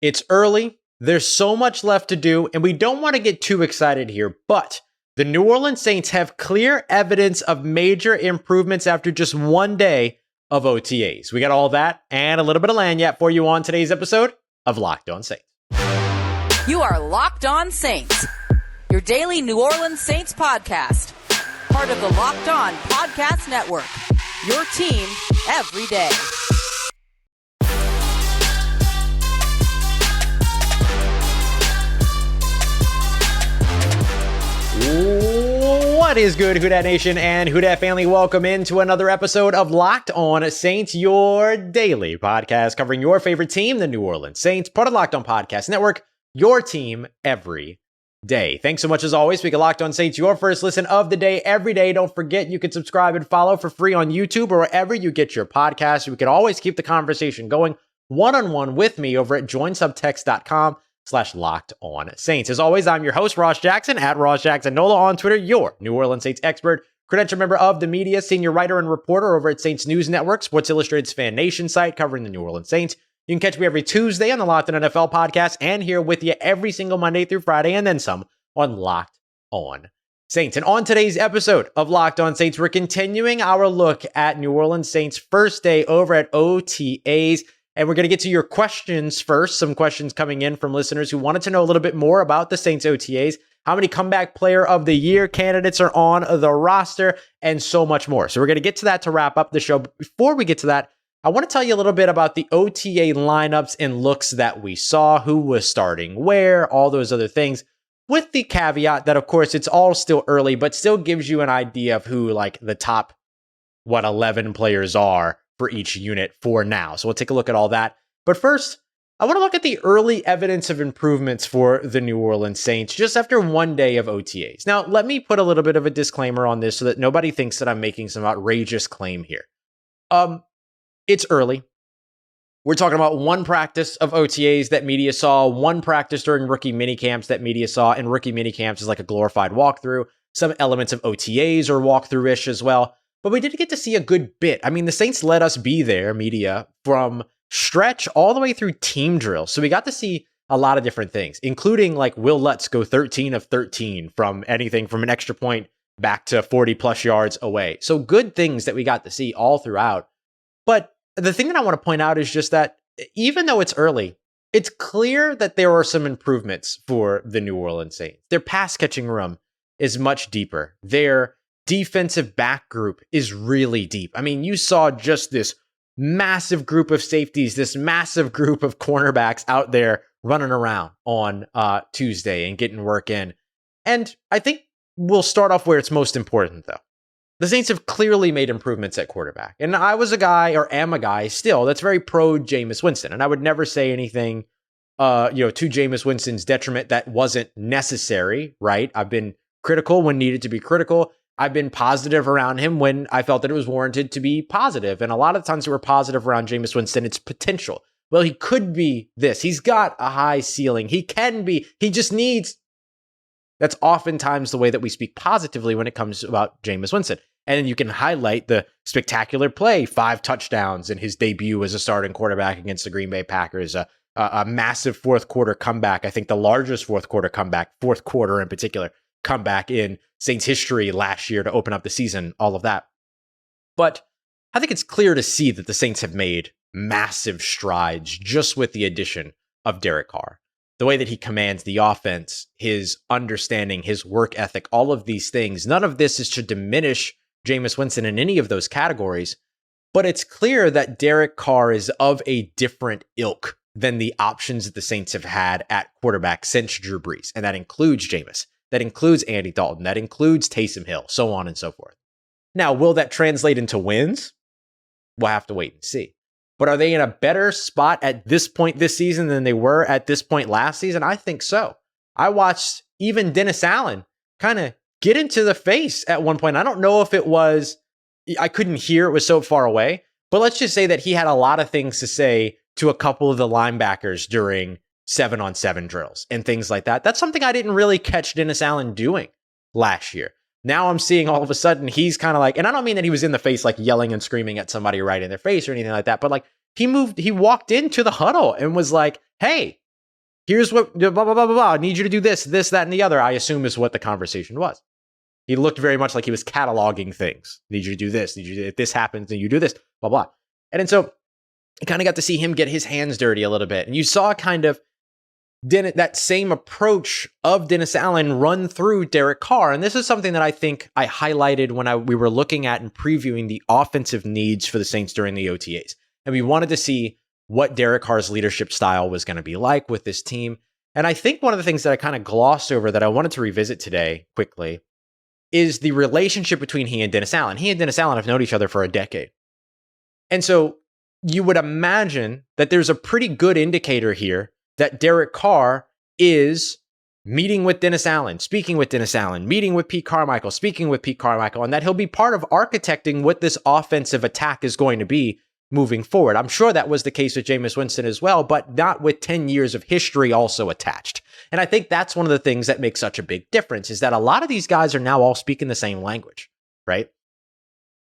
It's early. There's so much left to do, and we don't want to get too excited here, but the New Orleans Saints have clear evidence of major improvements after just one day of OTAs. We got all that and a little bit of lagniappe for you on today's episode of Locked On Saints. You are Locked On Saints, your daily New Orleans Saints podcast. Part of the Locked On Podcast Network, your team every day. What is good, Who Dat Nation and Who Dat family? Welcome into another episode of Locked On Saints, your daily podcast covering your favorite team, the New Orleans Saints, part of Locked On Podcast Network, your team every day. Thanks so much as always. We get Locked On Saints, your first listen of the day every day. Don't forget you can subscribe and follow for free on YouTube or wherever you get your podcasts. You can always keep the conversation going one-on-one with me over at joinsubtext.com/Locked On Saints. As always, I'm your host, Ross Jackson, at Ross Jackson Nola on Twitter, your New Orleans Saints expert, credentialed member of the media, senior writer and reporter over at Saints News Network, Sports Illustrated's Fan Nation site covering the New Orleans Saints. You can catch me every Tuesday on the Locked On NFL podcast and here with you every single Monday through Friday and then some on Locked On Saints. And on today's episode of Locked On Saints, we're continuing our look at New Orleans Saints' first day over at OTAs. And we're going to get to your questions first. Some questions coming in from listeners who wanted to know a little bit more about the Saints OTAs, how many comeback player of the year candidates are on the roster, and so much more. So we're going to get to that to wrap up the show. But before we get to that, I want to tell you a little bit about the OTA lineups and looks that we saw, who was starting where, all those other things, with the caveat that, of course, it's all still early, but still gives you an idea of who like the top, 11 players are for each unit for now. So we'll take a look at all that. But first, I want to look at the early evidence of improvements for the New Orleans Saints just after one day of OTAs. Now, let me put a little bit of a disclaimer on this so that nobody thinks that I'm making some outrageous claim here. It's early. We're talking about one practice of OTAs that media saw, one practice during rookie minicamps that media saw, and rookie minicamps is like a glorified walkthrough. Some elements of OTAs are walkthrough-ish as well. But we did get to see a good bit. I mean, the Saints let us be there, media, from stretch all the way through team drill. So we got to see a lot of different things, including like Will Lutz go 13 of 13 from anything from an extra point back to 40 plus yards away. So good things that we got to see all throughout. But the thing that I want to point out is just that even though it's early, it's clear that there are some improvements for the New Orleans Saints. Their pass catching room is much deeper. Their defensive back group is really deep. I mean, you saw just this massive group of safeties, this massive group of cornerbacks out there running around on Tuesday and getting work in. And I think we'll start off where it's most important, though. The Saints have clearly made improvements at quarterback. And I was a guy, or am a guy still, that's very pro Jameis Winston. And I would never say anything to Jameis Winston's detriment that wasn't necessary, right? I've been critical when needed to be critical. I've been positive around him when I felt that it was warranted to be positive. And a lot of times we were positive around Jameis Winston, it's potential. Well, he could be this. He's got a high ceiling. He can be. He just needs. That's oftentimes the way that we speak positively when it comes about Jameis Winston. And then you can highlight the spectacular play, 5 touchdowns in his debut as a starting quarterback against the Green Bay Packers, a massive fourth quarter comeback. I think the largest fourth quarter in particular, comeback in Saints history last year to open up the season, all of that. But I think it's clear to see that the Saints have made massive strides just with the addition of Derek Carr. The way that he commands the offense, his understanding, his work ethic, all of these things. None of this is to diminish Jameis Winston in any of those categories, but it's clear that Derek Carr is of a different ilk than the options that the Saints have had at quarterback since Drew Brees. And that includes Jameis. That includes Andy Dalton. That includes Taysom Hill, so on and so forth. Now, will that translate into wins? We'll have to wait and see. But are they in a better spot at this point this season than they were at this point last season? I think so. I watched even Dennis Allen kind of get into the face at one point. I don't know if it was, I couldn't hear, it was so far away. But let's just say that he had a lot of things to say to a couple of the linebackers during 7-on-7 drills and things like that. That's something I didn't really catch Dennis Allen doing last year. Now I'm seeing all of a sudden he's kind of like, and I don't mean that he was in the face, like yelling and screaming at somebody right in their face or anything like that, but like he walked into the huddle and was like, hey, here's what, blah, blah, blah, blah, blah. I need you to do this, this, that, and the other, I assume is what the conversation was. He looked very much like he was cataloging things. Need you to do this. Need you to, if this happens, then you do this, blah, blah. And then so you kind of got to see him get his hands dirty a little bit. And you saw kind of that same approach of Dennis Allen run through Derek Carr. And this is something that I think I highlighted when we were looking at and previewing the offensive needs for the Saints during the OTAs. And we wanted to see what Derek Carr's leadership style was going to be like with this team. And I think one of the things that I kind of glossed over that I wanted to revisit today quickly is the relationship between he and Dennis Allen. He and Dennis Allen have known each other for a decade. And so you would imagine that there's a pretty good indicator here that Derek Carr is meeting with Dennis Allen, speaking with Dennis Allen, meeting with Pete Carmichael, speaking with Pete Carmichael, and that he'll be part of architecting what this offensive attack is going to be moving forward. I'm sure that was the case with Jameis Winston as well, but not with 10 years of history also attached. And I think that's one of the things that makes such a big difference is that a lot of these guys are now all speaking the same language, right?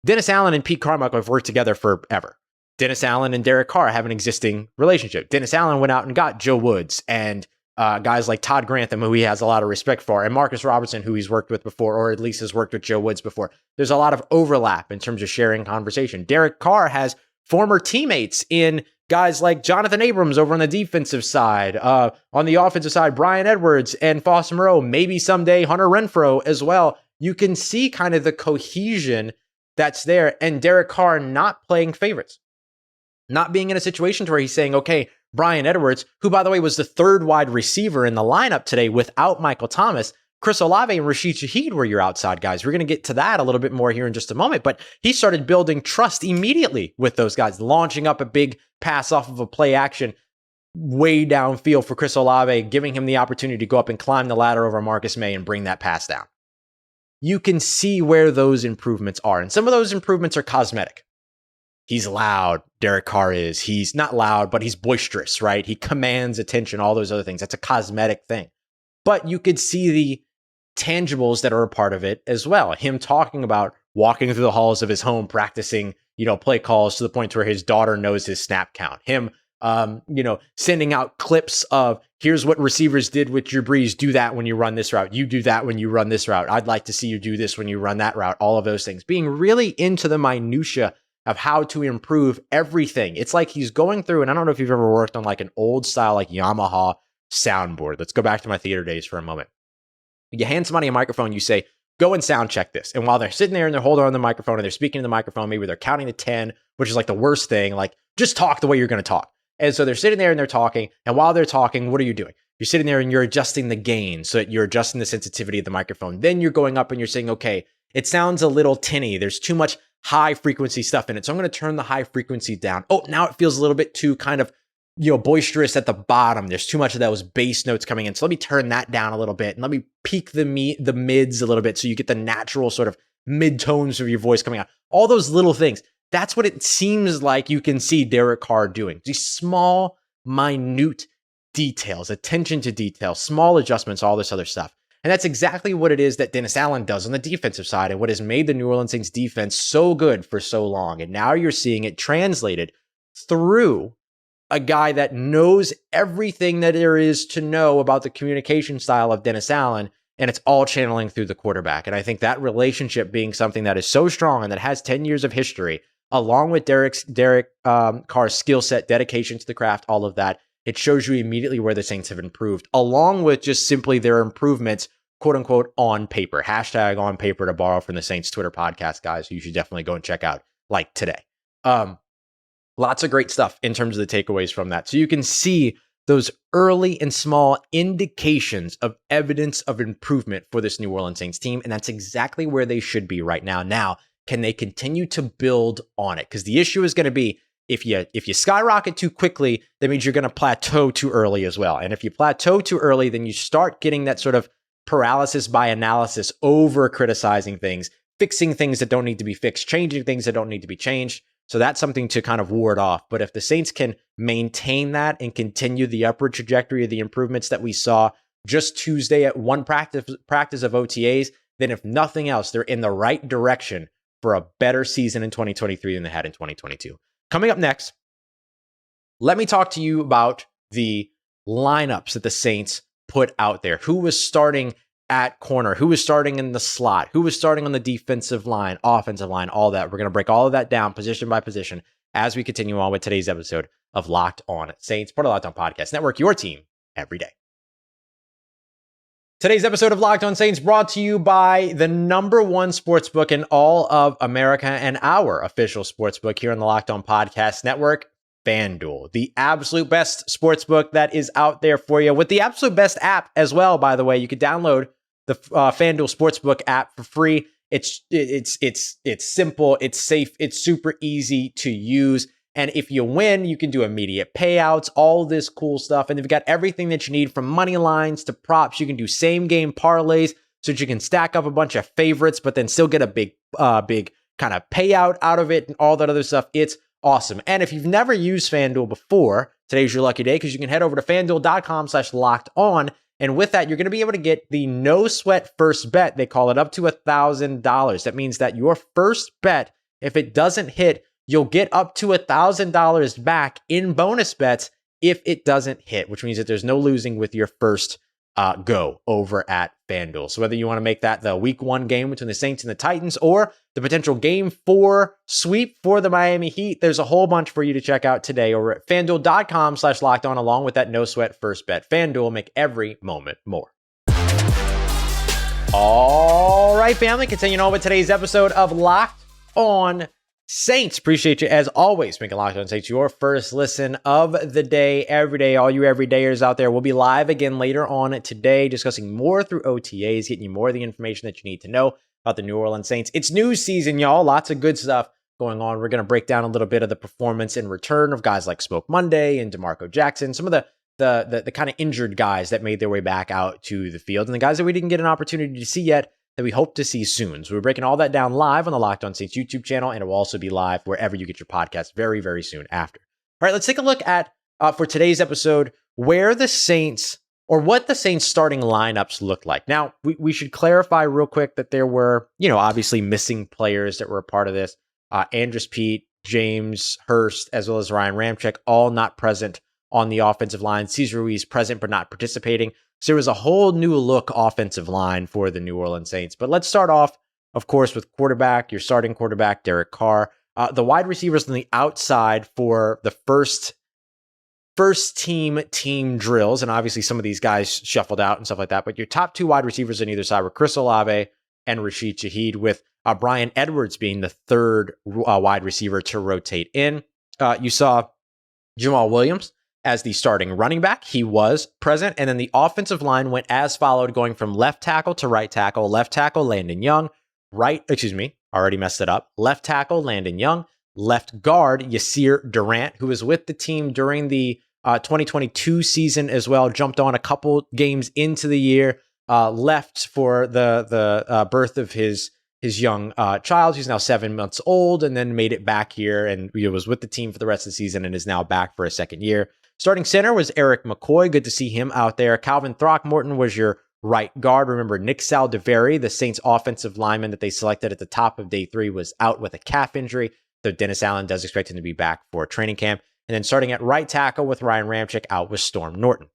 Dennis Allen and Pete Carmichael have worked together forever. Dennis Allen and Derek Carr have an existing relationship. Dennis Allen went out and got Joe Woods and guys like Todd Grantham, who he has a lot of respect for, and Marcus Robertson, who he's worked with before, or at least has worked with Joe Woods before. There's a lot of overlap in terms of sharing conversation. Derek Carr has former teammates in guys like Jonathan Abrams over on the defensive side. On the offensive side, Brian Edwards and Foster Moreau, maybe someday Hunter Renfrow as well. You can see kind of the cohesion that's there, and Derek Carr not playing favorites. Not being in a situation where he's saying, okay, Brian Edwards, who, by the way, was the third wide receiver in the lineup today without Michael Thomas, Chris Olave and Rashid Shaheed were your outside guys. We're going to get to that a little bit more here in just a moment, but he started building trust immediately with those guys, launching up a big pass off of a play action way downfield for Chris Olave, giving him the opportunity to go up and climb the ladder over Marcus May and bring that pass down. You can see where those improvements are, and some of those improvements are cosmetic. He's loud, Derek Carr is. He's not loud, but he's boisterous, right? He commands attention, all those other things. That's a cosmetic thing. But you could see the tangibles that are a part of it as well. Him talking about walking through the halls of his home, practicing, play calls to the point where his daughter knows his snap count. Him, sending out clips of here's what receivers did with Drew Brees. Do that when you run this route. You do that when you run this route. I'd like to see you do this when you run that route. All of those things. Being really into the minutia of how to improve everything. It's like he's going through, and I don't know if you've ever worked on like an old style like Yamaha soundboard. Let's go back to my theater days for a moment. You hand somebody a microphone, you say, go and sound check this. And while they're sitting there and they're holding on the microphone and they're speaking to the microphone, maybe they're counting to 10, which is like the worst thing, like just talk the way you're going to talk. And so they're sitting there and they're talking. And while they're talking, what are you doing? You're sitting there and you're adjusting the gain so that you're adjusting the sensitivity of the microphone. Then you're going up and you're saying, okay, it sounds a little tinny. There's too much high frequency stuff in it. So I'm going to turn the high frequency down. Oh, now it feels a little bit too kind of boisterous at the bottom. There's too much of those bass notes coming in. So let me turn that down a little bit and let me peak the mids a little bit so you get the natural sort of mid tones of your voice coming out. All those little things. That's what it seems like you can see Derek Carr doing. These small, minute details, attention to detail, small adjustments, all this other stuff. And that's exactly what it is that Dennis Allen does on the defensive side and what has made the New Orleans Saints defense so good for so long. And now you're seeing it translated through a guy that knows everything that there is to know about the communication style of Dennis Allen, and it's all channeling through the quarterback. And I think that relationship being something that is so strong and that has 10 years of history, along with Derek Carr's skill set, dedication to the craft, all of that, it shows you immediately where the Saints have improved, along with just simply their improvements, quote unquote, on paper. Hashtag on paper to borrow from the Saints Twitter podcast, guys, who you should definitely go and check out like today. Lots of great stuff in terms of the takeaways from that. So you can see those early and small indications of evidence of improvement for this New Orleans Saints team. And that's exactly where they should be right now. Now, can they continue to build on it? Because the issue is going to be if you skyrocket too quickly, that means you're going to plateau too early as well. And if you plateau too early, then you start getting that sort of paralysis by analysis, over criticizing things, fixing things that don't need to be fixed, changing things that don't need to be changed. So that's something to kind of ward off. But if the Saints can maintain that and continue the upward trajectory of the improvements that we saw just Tuesday at one practice of OTAs, then if nothing else, they're in the right direction for a better season in 2023 than they had in 2022. Coming up next, let me talk to you about the lineups that the Saints put out there. Who was starting at corner? Who was starting in the slot? Who was starting on the defensive line, offensive line, all that. We're going to break all of that down position by position as we continue on with today's episode of Locked On Saints, part of Locked On Podcast Network, your team every day. Today's episode of Locked On Saints brought to you by the number one sportsbook in all of America and our official sportsbook here on the Locked On Podcast Network, FanDuel, the absolute best sportsbook that is out there for you, with the absolute best app as well. By the way, you could download the FanDuel Sportsbook app for free. It's simple, it's safe, it's super easy to use. And if you win, you can do immediate payouts, all this cool stuff. And they've got everything that you need, from money lines to props. You can do same game parlays so that you can stack up a bunch of favorites, but then still get a big kind of payout out of it and all that other stuff. It's awesome. And if you've never used FanDuel before, today's your lucky day, because you can head over to FanDuel.com/lockedon. And with that, you're going to be able to get the no sweat first bet. They call it up to $1,000. That means that your first bet, if it doesn't hit, you'll get up to $1,000 back in bonus bets if it doesn't hit, which means that there's no losing with your first go over at FanDuel. So whether you want to make that the week 1 game between the Saints and the Titans, or the potential game 4 sweep for the Miami Heat, there's a whole bunch for you to check out today over at FanDuel.com/lockedon, along with that no sweat first bet. FanDuel, make every moment more. All right, family, continuing on with today's episode of Locked On Saints. Appreciate you, as always, making Locked On Saints your first listen of the day, every day. All you everydayers out there, we'll be live again later on today, discussing more through OTAs, getting you more of the information that you need to know about the New Orleans Saints. It's news season, y'all. Lots of good stuff going on. We're going to break down a little bit of the performance and return of guys like Smoke Monday and DeMarco Jackson, some of the kind of injured guys that made their way back out to the field, and the guys that we didn't get an opportunity to see yet that we hope to see soon. So we're breaking all that down live on the Locked On Saints YouTube channel, and it will also be live wherever you get your podcast very, very soon after. All right, let's take a look at, for today's episode, where the Saints, or what the Saints starting lineups look like. Now, we should clarify real quick that there were, obviously missing players that were a part of this. Andres Pete, James Hurst, as well as Ryan Ramczyk, all not present on the offensive line. Cesar Ruiz present but not participating. So there was a whole new look offensive line for the New Orleans Saints. But let's start off, of course, with quarterback, your starting quarterback, Derek Carr. The wide receivers on the outside for the first team drills, and obviously some of these guys shuffled out and stuff like that. But your top 2 wide receivers on either side were Chris Olave and Rashid Shaheed, with Bryan Edwards being the third wide receiver to rotate in. You saw Jamaal Williams as the starting running back. He was present. And then the offensive line went as followed, going from left tackle to right tackle. Left tackle, Landon Young. Already messed it up. Left tackle, Landon Young. Left guard, Yasir Durant, who was with the team during the 2022 season as well. Jumped on a couple games into the year. Left for the birth of his young child, who's now 7 months old, and then made it back here and was with the team for the rest of the season and is now back for a second year. Starting center was Eric McCoy. Good to see him out there. Calvin Throckmorton was your right guard. Remember, Nick Saldiveri, the Saints offensive lineman that they selected at the top of day 3, was out with a calf injury, though Dennis Allen does expect him to be back for training camp. And then starting at right tackle with Ryan Ramczyk, out with Storm Norton.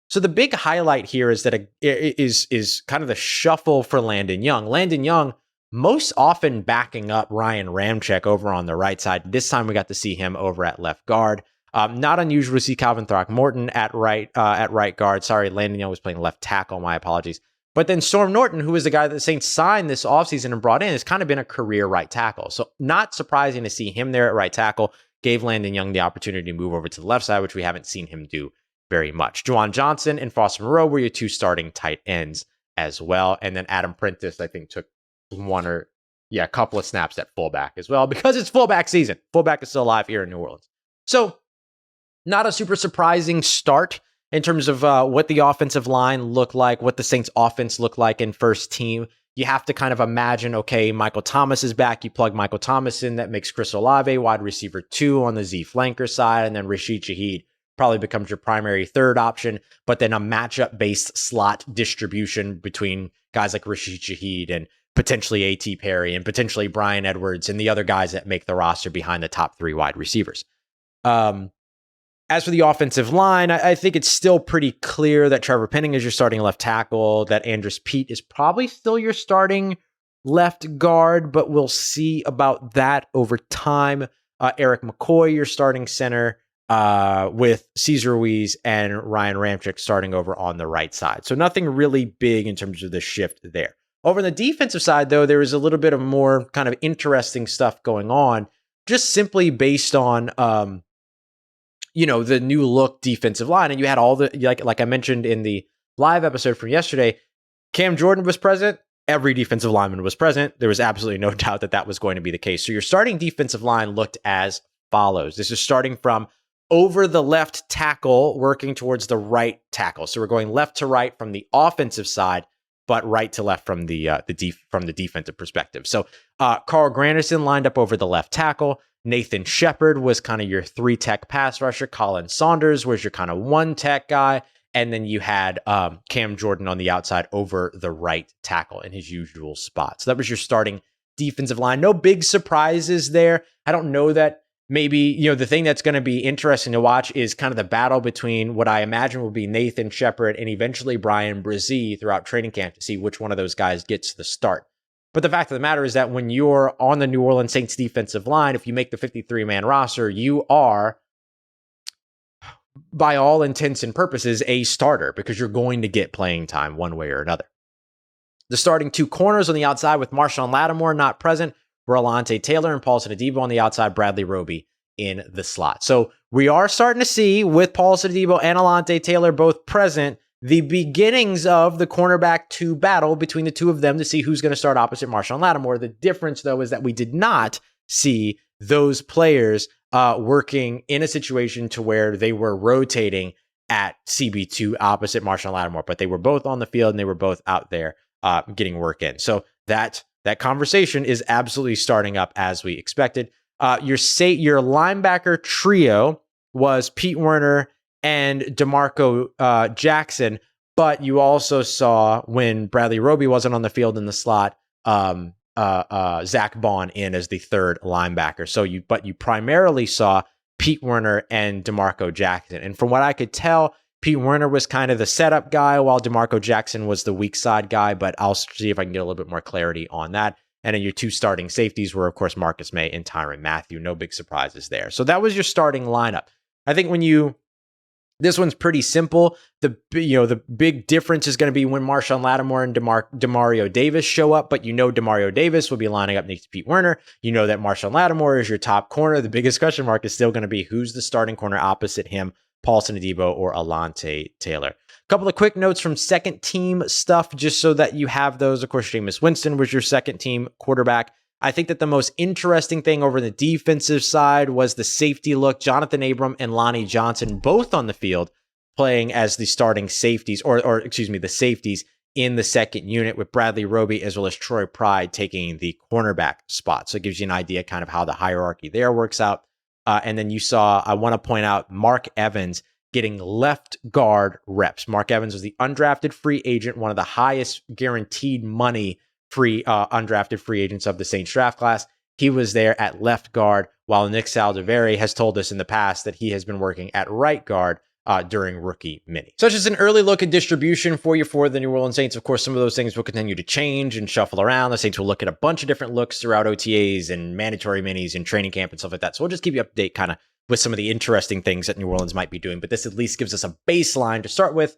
So the big highlight here is that is kind of the shuffle for Landon Young. Landon Young most often backing up Ryan Ramczyk over on the right side. This time we got to see him over at left guard. Not unusual to see Calvin Throckmorton at right guard. Sorry, Landon Young was playing left tackle. My apologies. But then Storm Norton, who is the guy that the Saints signed this offseason and brought in, has kind of been a career right tackle. So not surprising to see him there at right tackle. Gave Landon Young the opportunity to move over to the left side, which we haven't seen him do very much. Juwan Johnson and Foster Moreau were your 2 starting tight ends as well. And then Adam Prentice, I think, took a couple of snaps at fullback as well, because it's fullback season. Fullback is still alive here in New Orleans. So not a super surprising start in terms of what the offensive line looked like, what the Saints offense looked like in first team. You have to kind of imagine, okay, Michael Thomas is back. You plug Michael Thomas in. That makes Chris Olave wide receiver 2 on the Z flanker side. And then Rashid Shaheed probably becomes your primary third option, but then a matchup-based slot distribution between guys like Rashid Shaheed and potentially A.T. Perry and potentially Bryan Edwards and the other guys that make the roster behind the top 3 wide receivers. As for the offensive line, I think it's still pretty clear that Trevor Penning is your starting left tackle, that Andrus Peat is probably still your starting left guard, but we'll see about that over time. Eric McCoy, your starting center, with Cesar Ruiz and Ryan Ramczyk starting over on the right side. So nothing really big in terms of the shift there. Over on the defensive side, though, there is a little bit of more kind of interesting stuff going on, just simply based on the new look defensive line. And you had all the, like I mentioned in the live episode from yesterday, Cam Jordan was present. Every defensive lineman was present. There was absolutely no doubt that that was going to be the case. So your starting defensive line looked as follows. This is starting from over the left tackle, working towards the right tackle. So we're going left to right from the offensive side, but right to left from the defensive perspective. So Carl Granderson lined up over the left tackle. Nathan Shepard was kind of your 3-tech pass rusher. Colin Saunders was your kind of 1-tech guy. And then you had Cam Jordan on the outside over the right tackle in his usual spot. So that was your starting defensive line. No big surprises there. I don't know that maybe, the thing that's going to be interesting to watch is kind of the battle between what I imagine will be Nathan Shepard and eventually Brian Brzee throughout training camp to see which one of those guys gets the start. But the fact of the matter is that when you're on the New Orleans Saints defensive line, if you make the 53-man roster, you are, by all intents and purposes, a starter because you're going to get playing time one way or another. The starting 2 corners on the outside with Marshawn Lattimore not present were Alontae Taylor and Paulson Adebo on the outside, Bradley Roby in the slot. So we are starting to see, with Paulson Adebo and Alontae Taylor both present, the beginnings of the cornerback 2 battle between the two of them to see who's going to start opposite Marshawn Lattimore. The difference, though, is that we did not see those players working in a situation to where they were rotating at CB2 opposite Marshawn Lattimore, but they were both on the field and they were both out there getting work in. So that conversation is absolutely starting up as we expected. Your linebacker trio was Pete Werner and DeMarco Jackson, but you also saw when Bradley Roby wasn't on the field in the slot, Zach Bond in as the 3rd linebacker. So you primarily saw Pete Werner and DeMarco Jackson. And from what I could tell, Pete Werner was kind of the setup guy while DeMarco Jackson was the weak side guy, but I'll see if I can get a little bit more clarity on that. And then your 2 starting safeties were, of course, Marcus May and Tyrann Mathieu. No big surprises there. So that was your starting lineup. I think this one's pretty simple. The big difference is going to be when Marshawn Lattimore and Demario Davis show up, but Demario Davis will be lining up next to Pete Werner. You know that Marshawn Lattimore is your top corner. The biggest question mark is still going to be who's the starting corner opposite him, Paulson Adebo or Alontae Taylor. A couple of quick notes from second team stuff, just so that you have those. Of course, Jameis Winston was your second team quarterback. I think that the most interesting thing over the defensive side was the safety look. Jonathan Abram and Lonnie Johnson both on the field playing as the starting safeties, the safeties in the second unit, with Bradley Roby as well as Troy Pride taking the cornerback spot. So it gives you an idea kind of how the hierarchy there works out. And then you saw, I want to point out, Mark Evans getting left guard reps. Mark Evans was the undrafted free agent, one of the highest guaranteed money undrafted free agents of the Saints draft class. He was there at left guard, while Nick Saldiveri has told us in the past that he has been working at right guard during rookie mini. So it's just an early look at distribution for you for the New Orleans Saints. Of course, some of those things will continue to change and shuffle around. The Saints will look at a bunch of different looks throughout OTAs and mandatory minis and training camp and stuff like that. So we'll just keep you up to date kind of with some of the interesting things that New Orleans might be doing. But this at least gives us a baseline to start with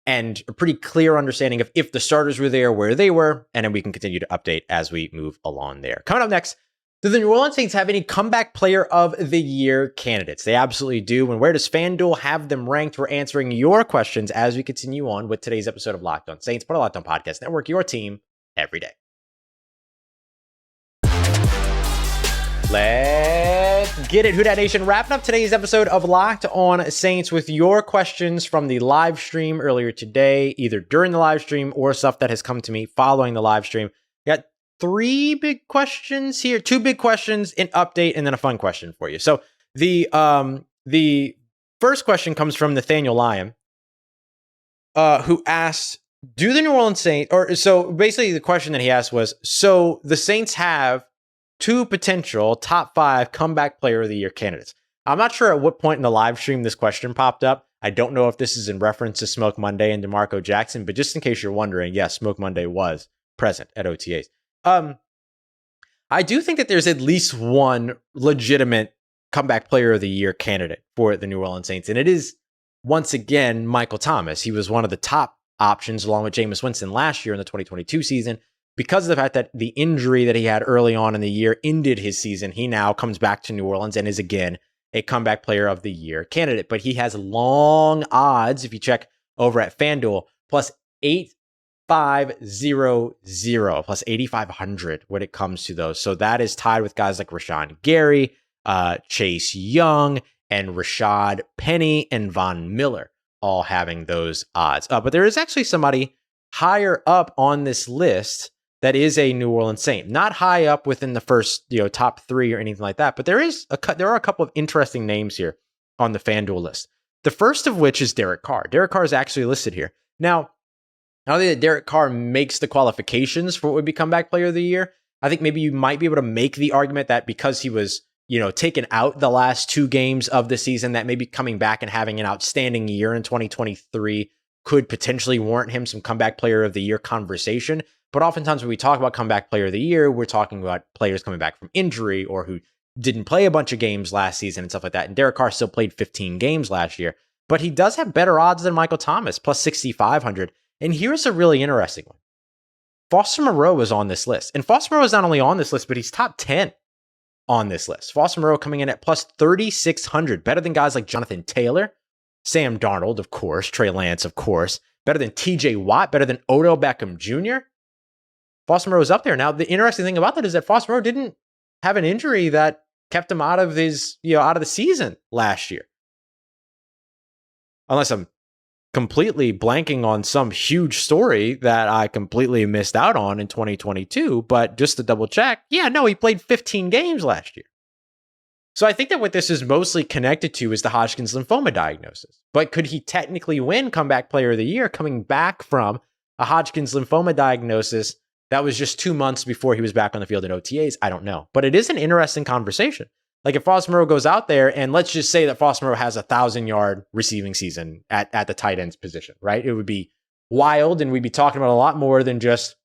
and a pretty clear understanding of if the starters were there, where they were, and then we can continue to update as we move along there. Coming up next, do the New Orleans Saints have any comeback player of the year candidates? They absolutely do. And where does FanDuel have them ranked? We're answering your questions as we continue on with today's episode of Locked On Saints, part of Locked On Podcast Network, your team every day. Let's get it. Who Dat Nation, wrapping up today's episode of Locked On Saints with your questions from the live stream earlier today, either during the live stream or stuff that has come to me following the live stream. Got 3 big questions here, 2 big questions, an update, and then a fun question for you. So the first question comes from Nathaniel Lyon, who asked, do the New Orleans Saints, so basically the question that he asked was, so the Saints have 2 potential top 5 comeback player of the year candidates. I'm not sure at what point in the live stream this question popped up. I don't know if this is in reference to Smoke Monday and DeMarco Jackson, but just in case you're wondering, yes, Smoke Monday was present at OTAs. I do think that there's at least one legitimate comeback player of the year candidate for the New Orleans Saints, and it is, once again, Michael Thomas. He was one of the top options along with Jameis Winston last year in the 2022 season. Because of the fact that the injury that he had early on in the year ended his season, he now comes back to New Orleans and is again a comeback player of the year candidate. But he has long odds, if you check over at FanDuel, plus 8,500, plus 8,500 when it comes to those. So that is tied with guys like Rashawn Gary, Chase Young, and Rashad Penny and Von Miller all having those odds. But there is actually somebody higher up on this list that is a New Orleans Saint, not high up within the first, top 3 or anything like that. But there are a couple of interesting names here on the FanDuel list. The first of which is Derek Carr. Derek Carr is actually listed here. Now, I don't think that Derek Carr makes the qualifications for what would be comeback player of the year. I think maybe you might be able to make the argument that because he was, taken out the last 2 games of the season, that maybe coming back and having an outstanding year in 2023 could potentially warrant him some comeback player of the year conversation. But oftentimes when we talk about comeback player of the year, we're talking about players coming back from injury or who didn't play a bunch of games last season and stuff like that. And Derek Carr still played 15 games last year, but he does have better odds than Michael Thomas, plus 6,500. And here's a really interesting one. Foster Moreau is on this list. And Foster Moreau is not only on this list, but he's top 10 on this list. Foster Moreau coming in at plus 3,600, better than guys like Jonathan Taylor, Sam Darnold, of course, Trey Lance, of course, better than TJ Watt, better than Odell Beckham Jr. Foster Moreau is up there. Now, the interesting thing about that is that Foster Moreau didn't have an injury that kept him out of his, out of the season last year. Unless I'm completely blanking on some huge story that I completely missed out on in 2022. But just to double check, he played 15 games last year. So I think that what this is mostly connected to is the Hodgkin's lymphoma diagnosis. But could he technically win comeback player of the year coming back from a Hodgkin's lymphoma diagnosis that was just 2 months before he was back on the field in OTAs? I don't know. But it is an interesting conversation. Like if Foster Moreau goes out there and let's just say that Foster Moreau has a 1,000-yard receiving season at the tight ends position, right? It would be wild and we'd be talking about a lot more than just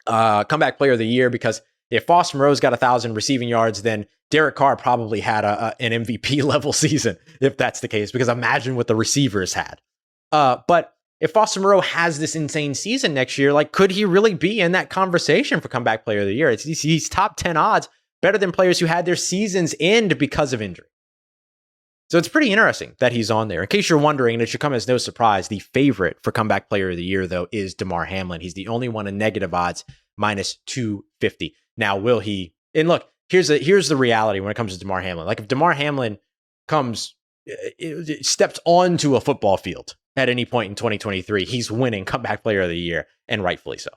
comeback player of the year, because if Foster Moreau's got 1,000 receiving yards, then Derek Carr probably had an MVP level season if that's the case, because imagine what the receivers had. But if Foster Moreau has this insane season next year, like could he really be in that conversation for comeback player of the year? He's top 10 odds, better than players who had their seasons end because of injury. So it's pretty interesting that he's on there. In case you're wondering, and it should come as no surprise, the favorite for comeback player of the year, though, is Damar Hamlin. He's the only one in negative odds, minus 250. Now, will he? And look, here's the reality when it comes to Damar Hamlin. Like if Damar Hamlin steps onto a football field at any point in 2023, he's winning comeback player of the year, and rightfully so.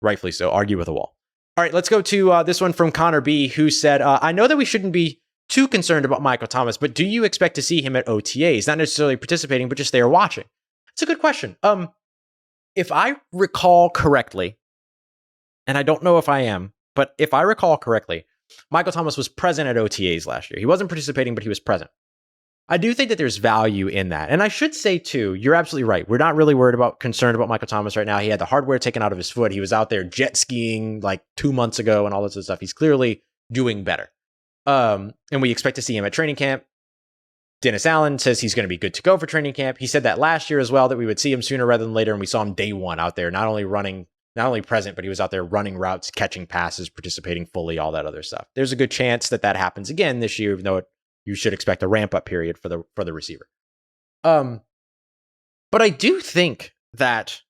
Rightfully so. Argue with a wall. All right, let's go to this one from Connor B, who said, I know that we shouldn't be too concerned about Michael Thomas, but do you expect to see him at OTAs? Not necessarily participating, but just there watching. It's a good question. If I recall correctly, and I don't know if I am, but if I recall correctly, Michael Thomas was present at OTAs last year. He wasn't participating, but he was present. I do think that there's value in that. And I should say, too, you're absolutely right. We're not really concerned about Michael Thomas right now. He had the hardware taken out of his foot. He was out there jet skiing like 2 months ago and all this other stuff. He's clearly doing better. And we expect to see him at training camp. Dennis Allen says he's going to be good to go for training camp. He said that last year as well, that we would see him sooner rather than later. And we saw him day one out there, not only present, but he was out there running routes, catching passes, participating fully, all that other stuff. There's a good chance that happens again this year, even though you should expect a ramp up period for the receiver. But I do think that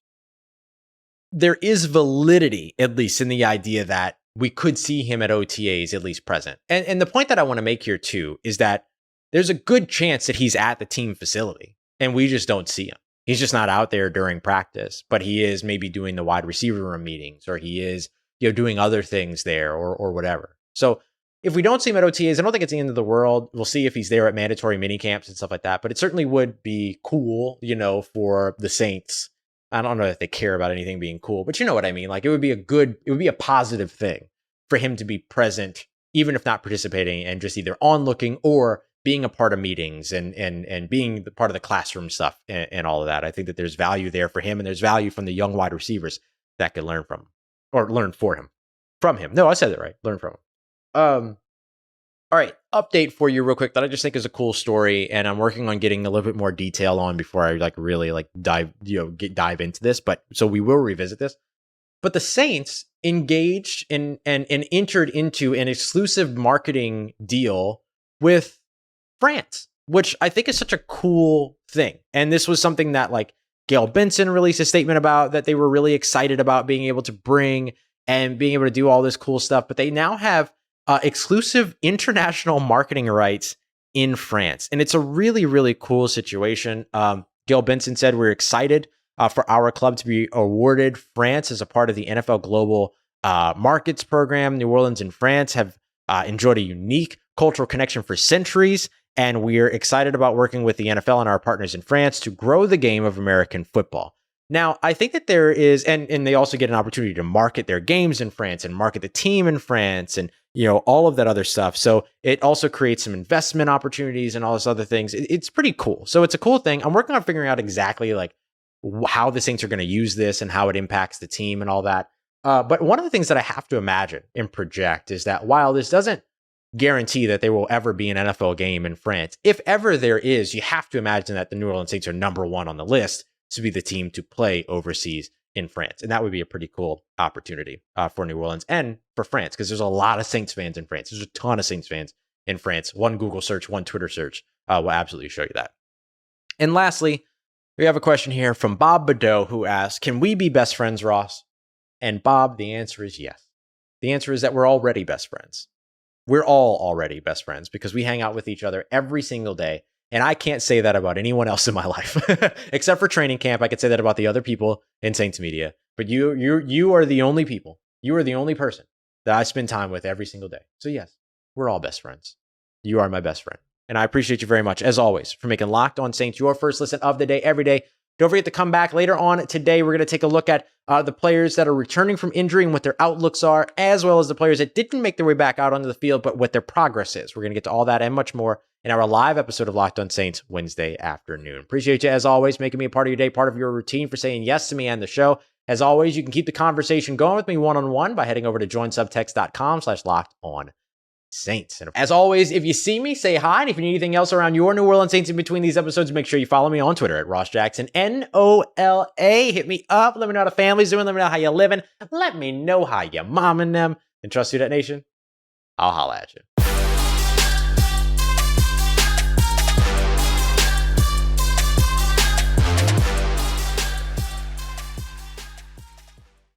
there is validity, at least in the idea that we could see him at OTAs at least present. And the point that I want to make here too is that there's a good chance that he's at the team facility and we just don't see him. He's just not out there during practice, but he is maybe doing the wide receiver room meetings, or he is, doing other things there or whatever. So if we don't see him at OTAs, I don't think it's the end of the world. We'll see if he's there at mandatory mini camps and stuff like that. But it certainly would be cool, for the Saints. I don't know if they care about anything being cool, but you know what I mean? Like it would be a positive thing for him to be present even if not participating, and just either onlooking or being a part of meetings and being the part of the classroom stuff and all of that. I think that there's value there for him, and there's value from the young wide receivers that could learn from him, or learn for him. From him. No, I said it right. Learn from him. All right, update for you real quick that I just think is a cool story, and I'm working on getting a little bit more detail on before I really dive into this. But so we will revisit this. But the Saints engaged and entered into an exclusive marketing deal with France, which I think is such a cool thing. And this was something that Gail Benson released a statement about, that they were really excited about being able to bring and being able to do all this cool stuff. But they now have exclusive international marketing rights in France. And it's a really, really cool situation. Gail Benson said, "We're excited for our club to be awarded France as a part of the NFL Global Markets Program. New Orleans and France have enjoyed a unique cultural connection for centuries, and we're excited about working with the NFL and our partners in France to grow the game of American football." Now, I think that there is, and they also get an opportunity to market their games in France and market the team in France and, all of that other stuff. So it also creates some investment opportunities and all this other things. It's pretty cool. So it's a cool thing. I'm working on figuring out exactly how the Saints are going to use this and how it impacts the team and all that. But one of the things that I have to imagine and project is that while this doesn't guarantee that there will ever be an NFL game in France, if ever there is, you have to imagine that the New Orleans Saints are number one on the list to be the team to play overseas in France. And that would be a pretty cool opportunity for New Orleans and for France, because there's a lot of Saints fans in France. There's a ton of Saints fans in France. One Google search, one Twitter search will absolutely show you that. And lastly, we have a question here from Bob Badeau, who asks, "Can we be best friends, Ross?" And Bob, the answer is yes. The answer is that we're already best friends. We're all already best friends because we hang out with each other every single day. And I can't say that about anyone else in my life, except for training camp. I could say that about the other people in Saints media. But you are the only people. You are the only person that I spend time with every single day. So yes, we're all best friends. You are my best friend. And I appreciate you very much, as always, for making Locked On Saints your first listen of the day every day. Don't forget to come back later on today. We're going to take a look at the players that are returning from injury and what their outlooks are, as well as the players that didn't make their way back out onto the field, but what their progress is. We're going to get to all that and much more in our live episode of Locked On Saints Wednesday afternoon. Appreciate you, as always, making me a part of your day, part of your routine, for saying yes to me and the show. As always, you can keep the conversation going with me one-on-one by heading over to joinsubtext.com/LockedOnSaints. And as always, if you see me, say hi. And if you need anything else around your New Orleans Saints in between these episodes, make sure you follow me on Twitter at Ross Jackson, NOLA. Hit me up. Let me know how the family's doing. Let me know how you're living. Let me know how you're momming them. And trust Who Dat Nation, I'll holla at you.